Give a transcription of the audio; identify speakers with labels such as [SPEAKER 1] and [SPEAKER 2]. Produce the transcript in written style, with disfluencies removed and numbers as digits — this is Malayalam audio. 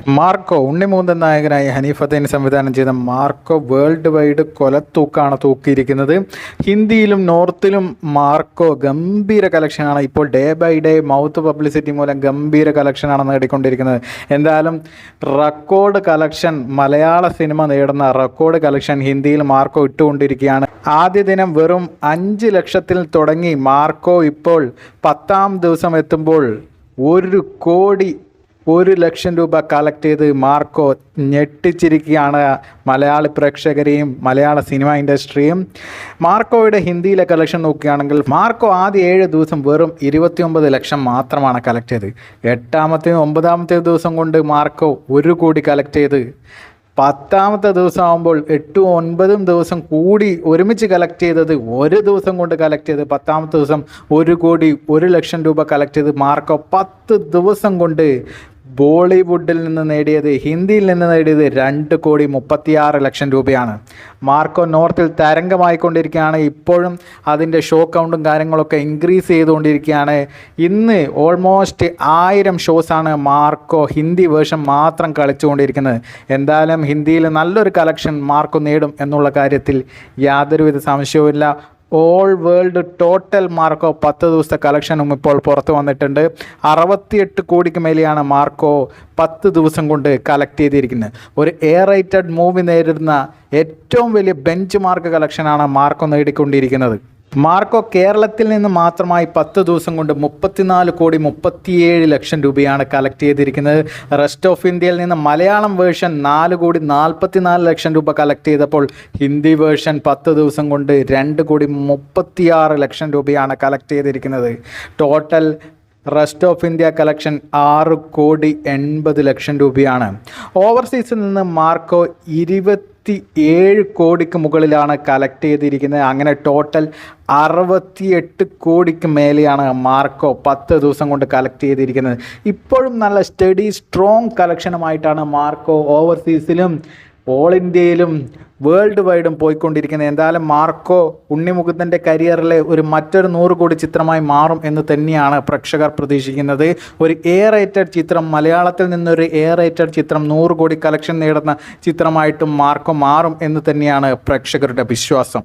[SPEAKER 1] മാർക്കോ ഉണ്ണിമൂന്തൻ നായകനായി ഹനീഫ് അത്തൈനി സംവിധാനം ചെയ്ത മാർക്കോ വേൾഡ് വൈഡ് കൊലത്തൂക്കാണ് തൂക്കിയിരിക്കുന്നത്. ഹിന്ദിയിലും നോർത്തിലും മാർക്കോ ഗംഭീര കളക്ഷനാണ്. ഇപ്പോൾ day by day mouth publicity മൂലം ഗംഭീര കളക്ഷനാണ് നേടിക്കൊണ്ടിരിക്കുന്നത്. എന്തായാലും റെക്കോർഡ് കളക്ഷൻ മലയാള സിനിമ നേടുന്ന റെക്കോർഡ് കളക്ഷൻ ഹിന്ദിയിൽ മാർക്കോ ഇട്ടുകൊണ്ടിരിക്കുകയാണ്. ആദ്യ ദിനം വെറും 5 ലക്ഷത്തിൽ തുടങ്ങി മാർക്കോ ഇപ്പോൾ 10ാം ദിവസം എത്തുമ്പോൾ 1,00,00,000 രൂപ കളക്ട് ചെയ്ത് മാർക്കോ ഞെട്ടിച്ചിരിക്കുകയാണ് മലയാളി പ്രേക്ഷകരെയും മലയാള സിനിമ ഇൻഡസ്ട്രിയും. മാർക്കോയുടെ ഹിന്ദിയിലെ കളക്ഷൻ നോക്കുകയാണെങ്കിൽ മാർക്കോ ആദ്യ 7 ദിവസം വെറും 29 ലക്ഷം മാത്രമാണ് കളക്ട് ചെയ്തത്. 8ാമത്തെയും 9ാമത്തെ ദിവസം കൊണ്ട് മാർക്കോ 1 കോടി കളക്ട് ചെയ്ത് 10ാമത്തെ ദിവസം ആകുമ്പോൾ 8ഉം 9ഉം ദിവസം കൂടി ഒരുമിച്ച് കളക്ട് ചെയ്തത് ഒരു ദിവസം കൊണ്ട് കളക്ട് ചെയ്ത് 10ാമത്തെ ദിവസം 1,01,00,000 രൂപ കളക്ട് ചെയ്ത് മാർക്കോ 10 ദിവസം കൊണ്ട് ബോളിവുഡിൽ നിന്ന് നേടിയത് ഹിന്ദിയിൽ നിന്ന് നേടിയത് 2,36,00,000 രൂപയാണ്. മാർക്കോ നോർത്തിൽ തരംഗമായിക്കൊണ്ടിരിക്കുകയാണ്. ഇപ്പോഴും അതിൻ്റെ ഷോ കൗണ്ടും കാര്യങ്ങളൊക്കെ ഇൻക്രീസ് ചെയ്തുകൊണ്ടിരിക്കുകയാണ്. ഇന്ന് ഓൾമോസ്റ്റ് 1000 ഷോസാണ് മാർക്കോ ഹിന്ദി വേർഷൻ മാത്രം കളിച്ചുകൊണ്ടിരിക്കുന്നത്. എന്തായാലും ഹിന്ദിയിൽ നല്ലൊരു കളക്ഷൻ മാർക്കോ നേടും എന്നുള്ള കാര്യത്തിൽ യാതൊരുവിധ സംശയവുമില്ല. ഓൾ വേൾഡ് ടോട്ടൽ മാർക്കോ 10 ദിവസത്തെ കളക്ഷനും ഇപ്പോൾ പുറത്തു വന്നിട്ടുണ്ട്. 68 കോടിക്ക് മേലെയാണ് മാർക്കോ 10 ദിവസം കൊണ്ട് കളക്ട് ചെയ്തിരിക്കുന്നത്. ഒരു എ റേറ്റഡ് മൂവി നേരിടുന്ന ഏറ്റവും വലിയ ബെഞ്ച് മാർക്ക് കളക്ഷനാണ് മാർക്കോ നേടിക്കൊണ്ടിരിക്കുന്നത്. മാർക്കോ കേരളത്തിൽ നിന്ന് മാത്രമായി 10 ദിവസം കൊണ്ട് 34,37,00,000 രൂപയാണ് കളക്ട് ചെയ്തിരിക്കുന്നത്. റെസ്റ്റ് ഓഫ് ഇന്ത്യയിൽ നിന്ന് മലയാളം വേർഷൻ 4,44,00,000 രൂപ കളക്ട് ചെയ്തപ്പോൾ ഹിന്ദി വേർഷൻ 10 ദിവസം കൊണ്ട് 2,36,00,000 രൂപയാണ് കളക്ട് ചെയ്തിരിക്കുന്നത്. Total rest of India collection 6,80,00,000 രൂപയാണ്. ഓവർസീസിൽ നിന്ന് മാർക്കോ 27 കോടിക്ക് മുകളിലാണ് കളക്ട് ചെയ്തിരിക്കുന്നത്. അങ്ങനെ ടോട്ടൽ 68 കോടിക്ക് മേലെയാണ് മാർക്കോ 10 ദിവസം കൊണ്ട് കളക്ട് ചെയ്തിരിക്കുന്നത്. ഇപ്പോഴും നല്ല സ്റ്റഡി സ്ട്രോങ് കളക്ഷനുമായിട്ടാണ് മാർക്കോ ഓവർസീസിലും ഓൾ ഇന്ത്യയിലും വേൾഡ് വൈഡും പോയിക്കൊണ്ടിരിക്കുന്നത്. എന്തായാലും മാർക്കോ ഉണ്ണിമുകുന്ദൻ്റെ കരിയറിലെ മറ്റൊരു 100 കോടി ചിത്രമായി മാറും എന്ന് തന്നെയാണ് പ്രേക്ഷകർ പ്രതീക്ഷിക്കുന്നത്. ഒരു എ റേറ്റഡ് ചിത്രം, മലയാളത്തിൽ നിന്നൊരു എ റേറ്റഡ് ചിത്രം 100 കോടി കളക്ഷൻ നേടുന്ന ചിത്രമായിട്ടും മാർക്കോ മാറും എന്ന് തന്നെയാണ് പ്രേക്ഷകരുടെ വിശ്വാസം.